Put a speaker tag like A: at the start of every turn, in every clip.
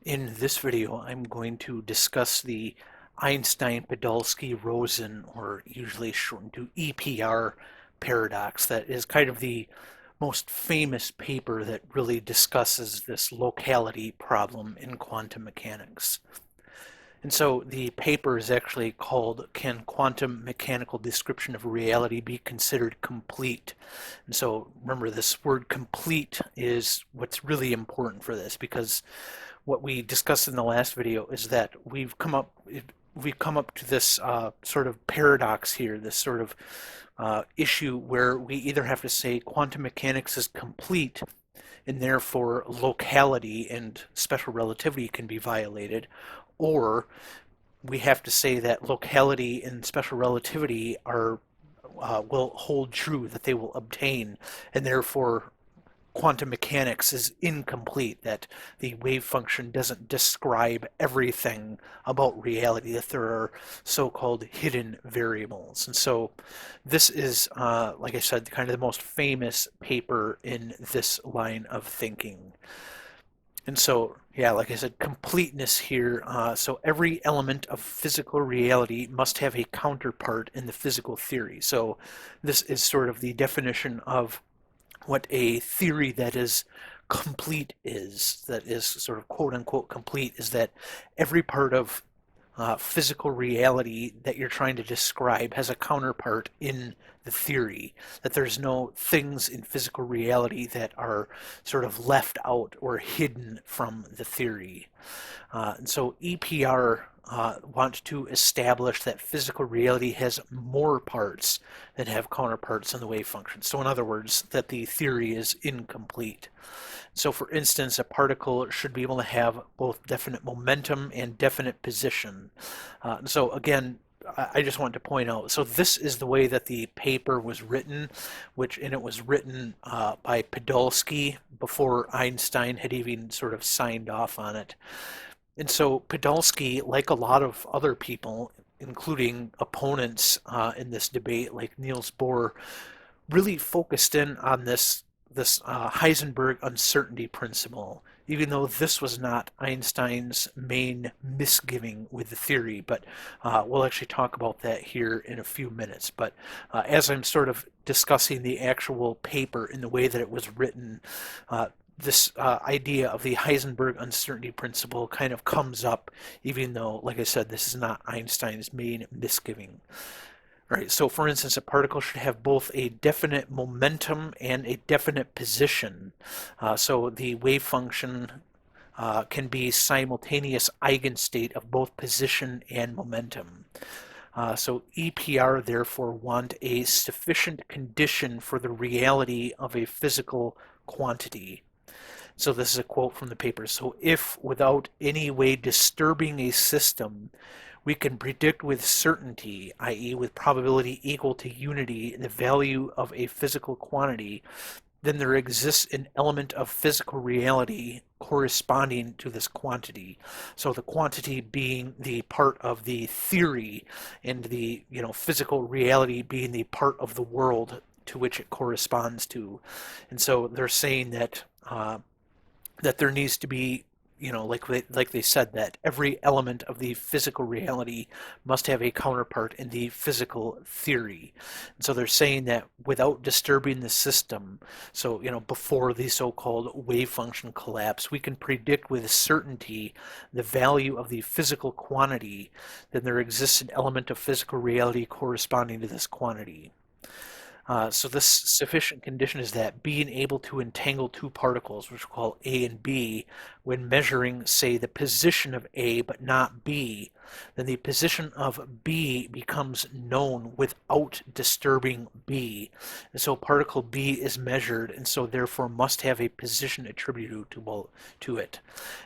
A: In this video, I'm going to discuss the Einstein-Podolsky-Rosen, or usually shortened to EPR paradox. That is kind of the most famous paper that really discusses this locality problem in quantum mechanics. And so the paper is actually called Can Quantum Mechanical Description of Reality Be Considered Complete? And so remember, this word complete is what's really important for this, because what we discussed in the last video is that we've come up to this sort of paradox here, this sort of issue where we either have to say quantum mechanics is complete and therefore locality and special relativity can be violated, or we have to say that locality and special relativity are will hold true, that they will obtain, and therefore quantum mechanics is incomplete, that the wave function doesn't describe everything about reality, that there are so-called hidden variables. And so this is, like I said, kind of the most famous paper in this line of thinking. And so, yeah, like I said, completeness here. So every element of physical reality must have a counterpart in the physical theory. So this is sort of the definition of what a theory that is complete is, that is sort of quote unquote complete, is that every part of physical reality that you're trying to describe has a counterpart in the theory, that there's no things in physical reality that are sort of left out or hidden from the theory. And so EPR want to establish that physical reality has more parts that have counterparts in the wave function. So in other words, that the theory is incomplete. So for instance, a particle should be able to have both definite momentum and definite position. So again, I just want to point out, so this is the way that the paper was written, and it was written by Podolsky before Einstein had even sort of signed off on it. And so Podolsky, like a lot of other people, including opponents in this debate, like Niels Bohr, really focused in on this Heisenberg uncertainty principle, even though this was not Einstein's main misgiving with the theory. But we'll actually talk about that here in a few minutes. But as I'm sort of discussing the actual paper in the way that it was written, this idea of the Heisenberg uncertainty principle kind of comes up, even though, like I said, this is not Einstein's main misgiving. All right, so for instance, a particle should have both a definite momentum and a definite position. So the wave function can be simultaneous eigenstate of both position and momentum. So EPR therefore want a sufficient condition for the reality of a physical quantity. So this is a quote from the paper. So if, without any way disturbing a system, we can predict with certainty, i.e. with probability equal to unity, the value of a physical quantity, then there exists an element of physical reality corresponding to this quantity. So the quantity being the part of the theory, and the physical reality being the part of the world to which it corresponds to. And so they're saying that that there needs to be, like they said, that every element of the physical reality must have a counterpart in the physical theory. And so they're saying that without disturbing the system, so before the so-called wave function collapse, we can predict with certainty the value of the physical quantity. Then there exists an element of physical reality corresponding to this quantity. So this sufficient condition is that being able to entangle two particles, which we call A and B, when measuring, say, the position of A but not B, then the position of B becomes known without disturbing B. And so particle B is measured, and so therefore must have a position attributable to it.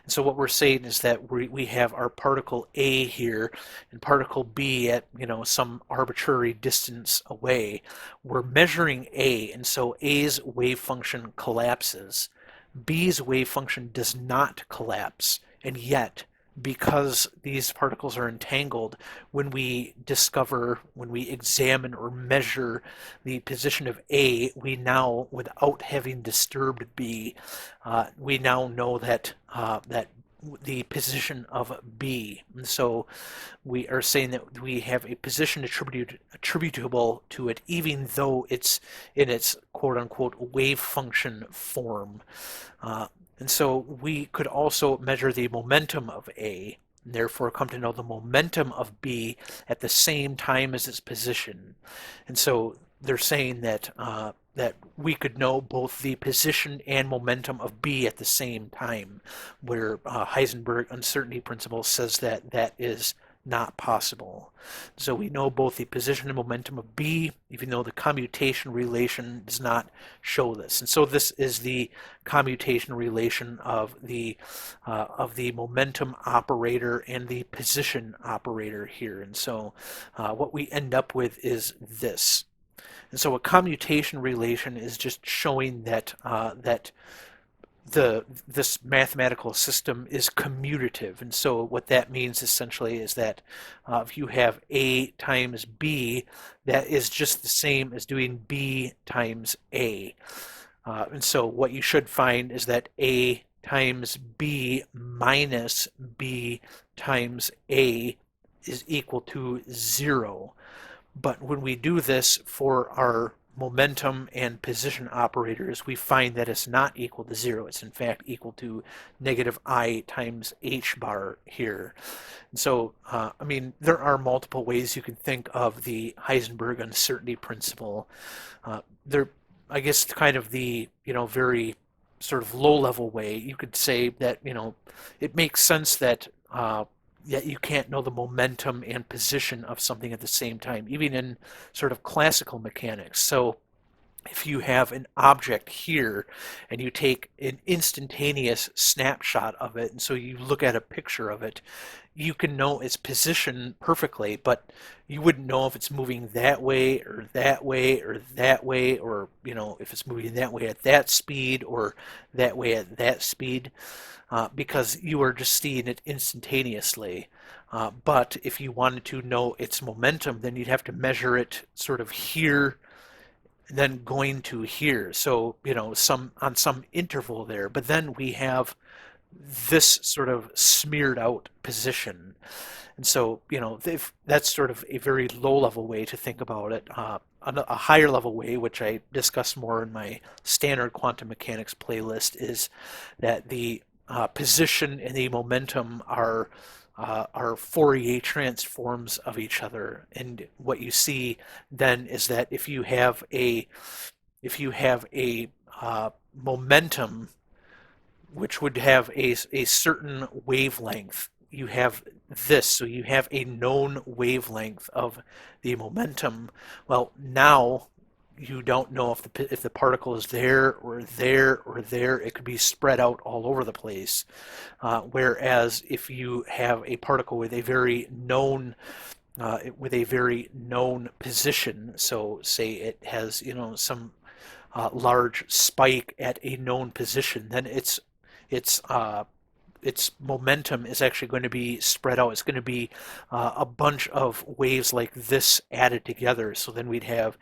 A: And so what we're saying is that we have our particle A here and particle B at some arbitrary distance away. We're measuring A, and so A's wave function collapses. B's wave function does not collapse, and yet, because these particles are entangled, when we examine or measure the position of A, we now, without having disturbed B, we now know that the position of B. And so we are saying that we have a position attributable to it, even though it's in its quote unquote wave function form. Uh, and so we could also measure the momentum of A, and therefore come to know the momentum of B at the same time as its position. And so they're saying that that we could know both the position and momentum of B at the same time, where Heisenberg uncertainty principle says that that is not possible. So we know both the position and momentum of B, even though the commutation relation does not show this. And so this is the commutation relation of the momentum operator and the position operator here. And so what we end up with is this. And so a commutation relation is just showing that this mathematical system is commutative. And so what that means essentially is that if you have A times B, that is just the same as doing B times A. And so what you should find is that A times B minus B times A is equal to 0. But when we do this for our momentum and position operators, we find that it's not equal to 0. It's in fact equal to negative I times h bar here. And so, I mean, there are multiple ways you can think of the Heisenberg uncertainty principle. There, I guess, kind of the, very sort of low-level way, you could say that, it makes sense that yet you can't know the momentum and position of something at the same time, even in sort of classical mechanics. So if you have an object here and you take an instantaneous snapshot of it, and so you look at a picture of it, you can know its position perfectly, but you wouldn't know if it's moving that way or that way or that way, or if it's moving that way at that speed or that way at that speed, because you are just seeing it instantaneously. But if you wanted to know its momentum, then you'd have to measure it sort of here, then going to here. So, on some interval there. But then we have this sort of smeared out position. And so, that's sort of a very low level way to think about it. On a higher level way, which I discuss more in my standard quantum mechanics playlist, is that the position and the momentum are Fourier transforms of each other. And what you see then is that if you have a momentum which would have a certain wavelength, you have this, so you have a known wavelength of the momentum. Well, now you don't know if the particle is there or there or there. It could be spread out all over the place. Whereas if you have a particle with a very known position, so say it has some large spike at a known position, then its momentum is actually going to be spread out. It's going to be a bunch of waves like this added together. So then we'd have,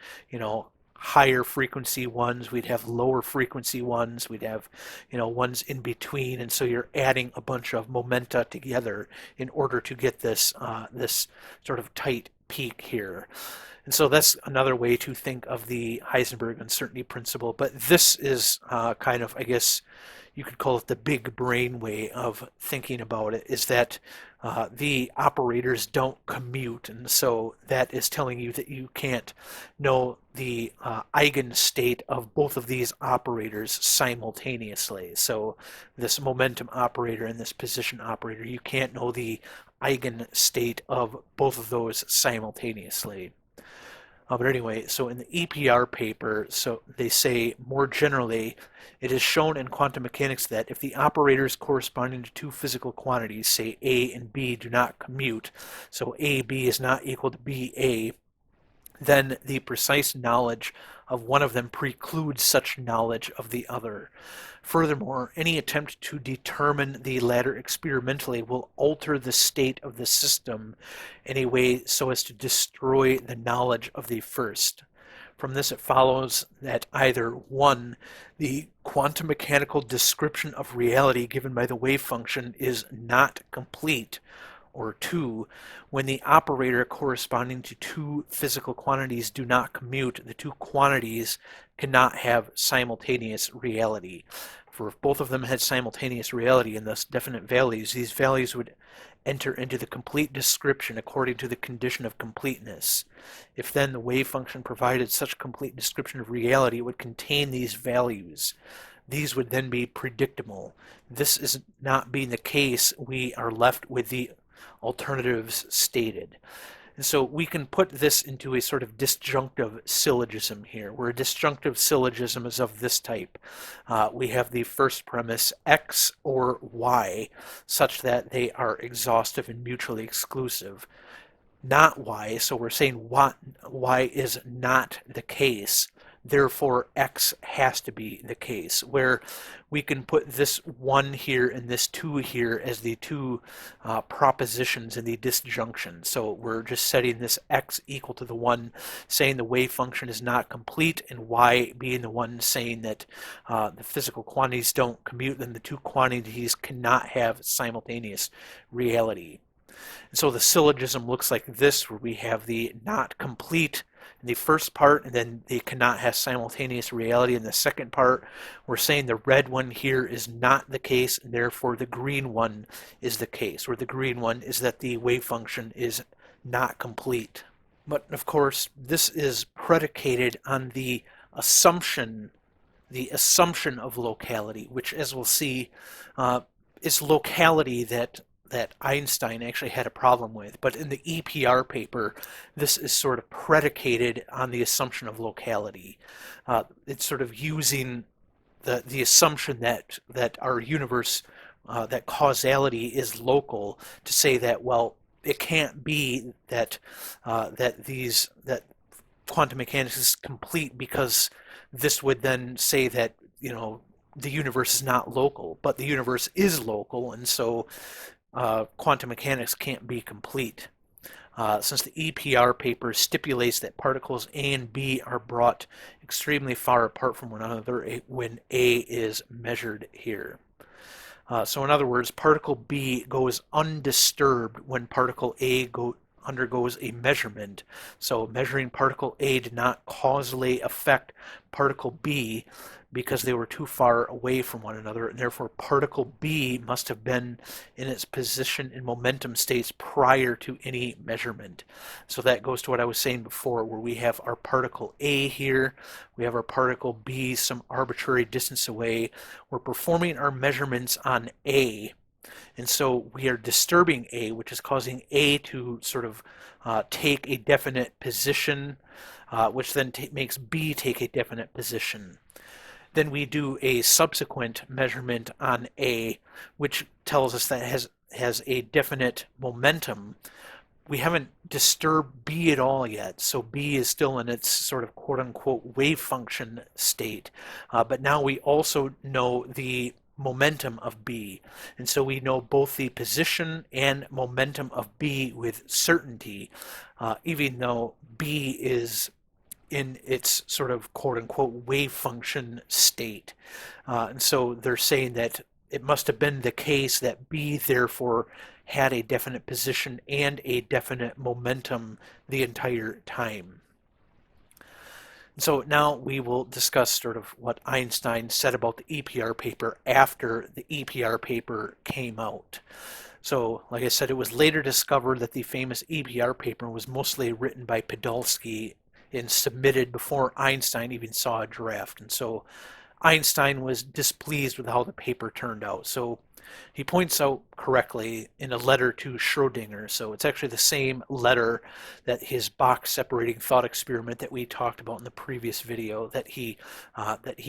A: higher frequency ones, we'd have lower frequency ones, we'd have, ones in between. And so you're adding a bunch of momenta together in order to get this, this sort of tight peak here. And so that's another way to think of the Heisenberg uncertainty principle. But this is kind of, I guess, you could call it the big brain way of thinking about it, is that the operators don't commute. And so that is telling you that you can't know the eigenstate of both of these operators simultaneously. So this momentum operator and this position operator, you can't know the eigenstate of both of those simultaneously. But anyway, so in the EPR paper, so they say more generally, it is shown in quantum mechanics that if the operators corresponding to two physical quantities, say A and B, do not commute, so AB is not equal to BA, then the precise knowledge of one of them precludes such knowledge of the other. Furthermore, any attempt to determine the latter experimentally will alter the state of the system in a way so as to destroy the knowledge of the first. From this it follows that either 1, the quantum mechanical description of reality given by the wave function is not complete, or 2, when the operator corresponding to two physical quantities do not commute, the two quantities cannot have simultaneous reality. For if both of them had simultaneous reality and thus definite values, these values would enter into the complete description according to the condition of completeness. If then the wave function provided such complete description of reality, it would contain these values. These would then be predictable. This is not being the case, we are left with the alternatives stated. And so we can put this into a sort of disjunctive syllogism here, where a disjunctive syllogism is of this type. We have the first premise, X or Y, such that they are exhaustive and mutually exclusive. Not Y, so we're saying Y is not the case. Therefore, X has to be the case, where we can put this 1 here and this 2 here as the two propositions in the disjunction. So we're just setting this X equal to the 1, saying the wave function is not complete, and Y being the one saying that the physical quantities don't commute, then the two quantities cannot have simultaneous reality. And so the syllogism looks like this, where we have the not complete in the first part, and then they cannot have simultaneous reality in the second part. We're saying the red one here is not the case, and therefore the green one is the case, where the green one is that the wave function is not complete. But of course, this is predicated on the assumption of locality, which, as we'll see, is locality that Einstein actually had a problem with. But in the EPR paper, this is sort of predicated on the assumption of locality. It's sort of using the assumption that our universe, that causality is local, to say that, well, it can't be that that quantum mechanics is complete, because this would then say that, the universe is not local, but the universe is local, and so quantum mechanics can't be complete. Since the EPR paper stipulates that particles A and B are brought extremely far apart from one another when A is measured here. So in other words, particle B goes undisturbed when particle A undergoes a measurement. So measuring particle A did not causally affect particle B because they were too far away from one another, and therefore particle B must have been in its position in momentum states prior to any measurement. So that goes to what I was saying before, where we have our particle A here, we have our particle B some arbitrary distance away. We're performing our measurements on A, and so we are disturbing A, which is causing A to sort of take a definite position, which then makes B take a definite position. Then we do a subsequent measurement on A, which tells us that it has a definite momentum. We haven't disturbed B at all yet, so B is still in its sort of quote-unquote wave function state. But now we also know the momentum of B, and so we know both the position and momentum of B with certainty, even though B is in its sort of quote-unquote wave function state. And so they're saying that it must have been the case that B therefore had a definite position and a definite momentum the entire time. So now we will discuss sort of what Einstein said about the EPR paper after the EPR paper came out. So, like I said, it was later discovered that the famous EPR paper was mostly written by Podolsky and submitted before Einstein even saw a draft. And so Einstein was displeased with how the paper turned out. So he points out correctly in a letter to Schrödinger. So it's actually the same letter that his box separating thought experiment that we talked about in the previous video, that he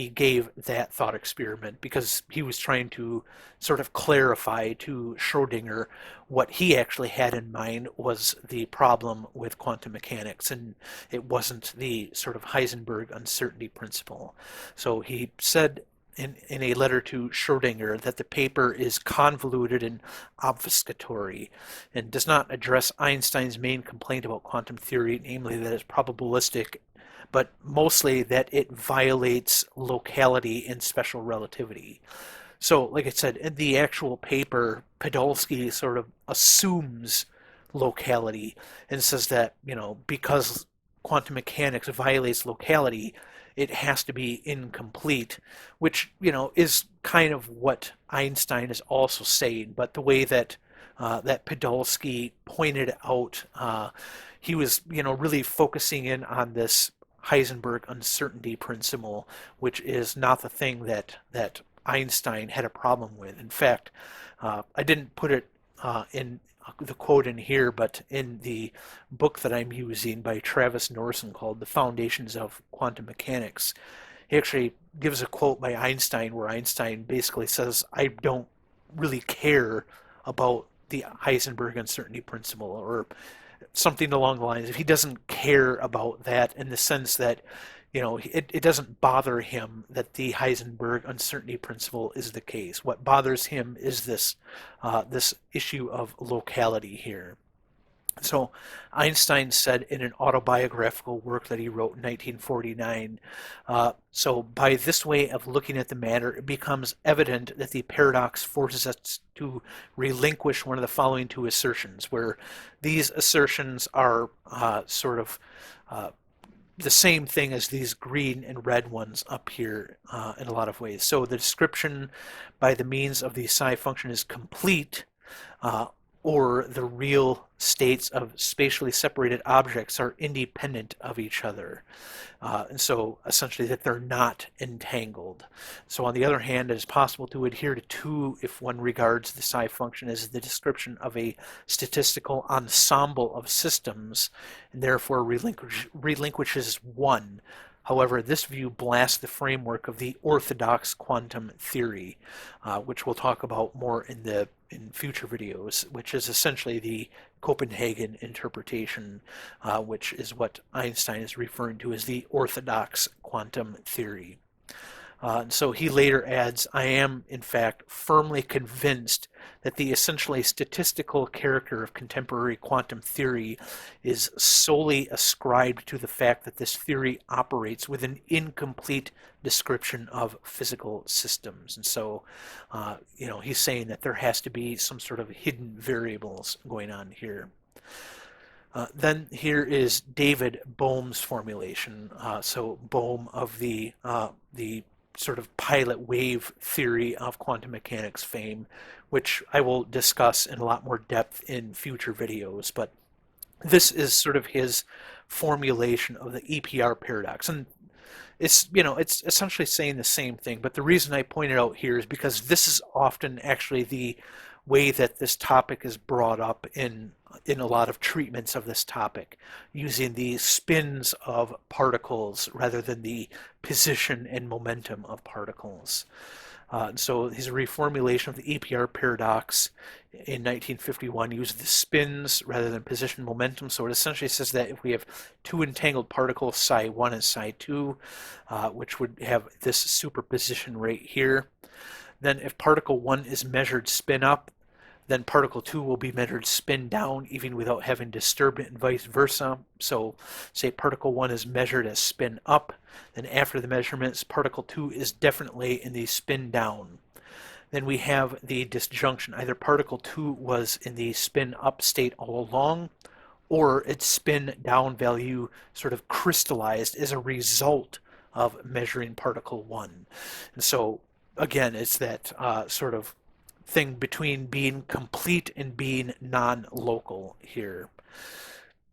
A: gave that thought experiment because he was trying to sort of clarify to Schrödinger what he actually had in mind was the problem with quantum mechanics, and it wasn't the sort of Heisenberg uncertainty principle. So he said in a letter to Schrödinger that the paper is convoluted and obfuscatory and does not address Einstein's main complaint about quantum theory, namely that it's probabilistic, but mostly that it violates locality and special relativity. So, like I said, in the actual paper, Podolsky sort of assumes locality and says that, because quantum mechanics violates locality, it has to be incomplete, which, is kind of what Einstein is also saying. But the way that that Podolsky pointed out, he was, really focusing in on this Heisenberg uncertainty principle, which is not the thing that Einstein had a problem with. In fact, I didn't put it in the quote in here, but in the book that I'm using by Travis Norson called The Foundations of Quantum Mechanics, he actually gives a quote by Einstein where Einstein basically says, I don't really care about the Heisenberg uncertainty principle, or something along the lines. If he doesn't care about that in the sense that, it doesn't bother him that the Heisenberg uncertainty principle is the case. What bothers him is this issue of locality here. So Einstein said in an autobiographical work that he wrote in 1949, so by this way of looking at the matter, it becomes evident that the paradox forces us to relinquish one of the following two assertions, where these assertions are sort of the same thing as these green and red ones up here in a lot of ways. So the description by the means of the psi function is complete, or the real states of spatially separated objects are independent of each other. And so essentially that they're not entangled. So on the other hand, it is possible to adhere to two if one regards the psi function as the description of a statistical ensemble of systems, and therefore relinquishes one. However, this view blasts the framework of the orthodox quantum theory, which we'll talk about more in future videos, which is essentially the Copenhagen interpretation, which is what Einstein is referring to as the orthodox quantum theory. So he later adds, I am, in fact, firmly convinced that the essentially statistical character of contemporary quantum theory is solely ascribed to the fact that this theory operates with an incomplete description of physical systems. And so, he's saying that there has to be some sort of hidden variables going on here. Then here is David Bohm's formulation. So Bohm of the sort of pilot wave theory of quantum mechanics fame, which I will discuss in a lot more depth in future videos. But this is sort of his formulation of the EPR paradox. And it's essentially saying the same thing, but the reason I point it out here is because this is often actually the way that this topic is brought up in a lot of treatments of this topic, using the spins of particles rather than the position and momentum of particles. So his reformulation of the EPR paradox in 1951 used the spins rather than position momentum. So it essentially says that if we have two entangled particles, psi 1 and psi 2, which would have this superposition right here, then if particle 1 is measured spin up, then particle 2 will be measured spin down even without having disturbed it, and vice versa. So say particle 1 is measured as spin up, then after the measurements particle 2 is definitely in the spin down. Then we have the disjunction. Either particle 2 was in the spin up state all along, or its spin down value sort of crystallized as a result of measuring particle 1. And so again, it's that sort of thing between being complete and being non-local here.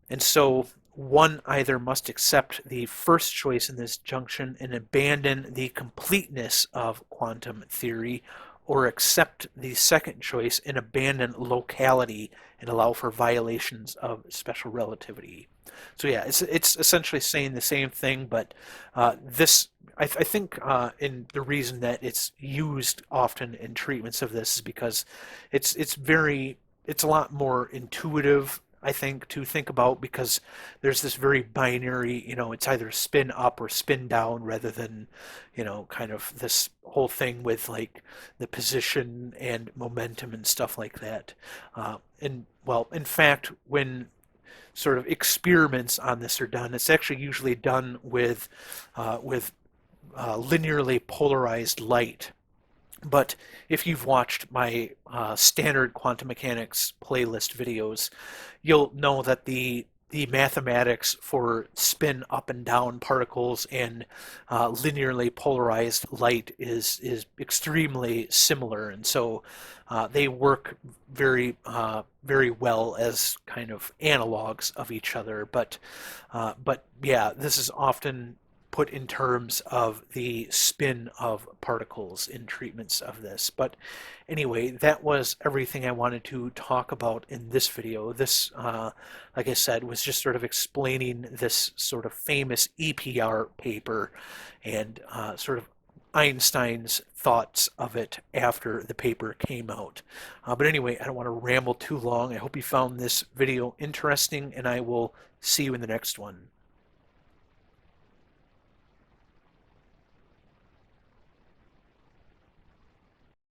A: And so one either must accept the first choice in this junction and abandon the completeness of quantum theory, or accept the second choice and abandon locality and allow for violations of special relativity. So yeah, it's essentially saying the same thing, but this I think in the reason that it's used often in treatments of this is because it's a lot more intuitive, I think, to think about, because there's this very binary, it's either spin up or spin down rather than, kind of this whole thing with like the position and momentum and stuff like that. And well, in fact, when sort of experiments on this are done, it's actually usually done with linearly polarized light. But if you've watched my standard quantum mechanics playlist videos, you'll know that the mathematics for spin up and down particles and linearly polarized light is extremely similar, and so they work very well as kind of analogs of each other. But yeah, this is often put in terms of the spin of particles in treatments of this. But anyway, that was everything I wanted to talk about in this video. This, like I said, was just sort of explaining this sort of famous EPR paper and sort of Einstein's thoughts of it after the paper came out. But anyway, I don't want to ramble too long. I hope you found this video interesting, and I will see you in the next one.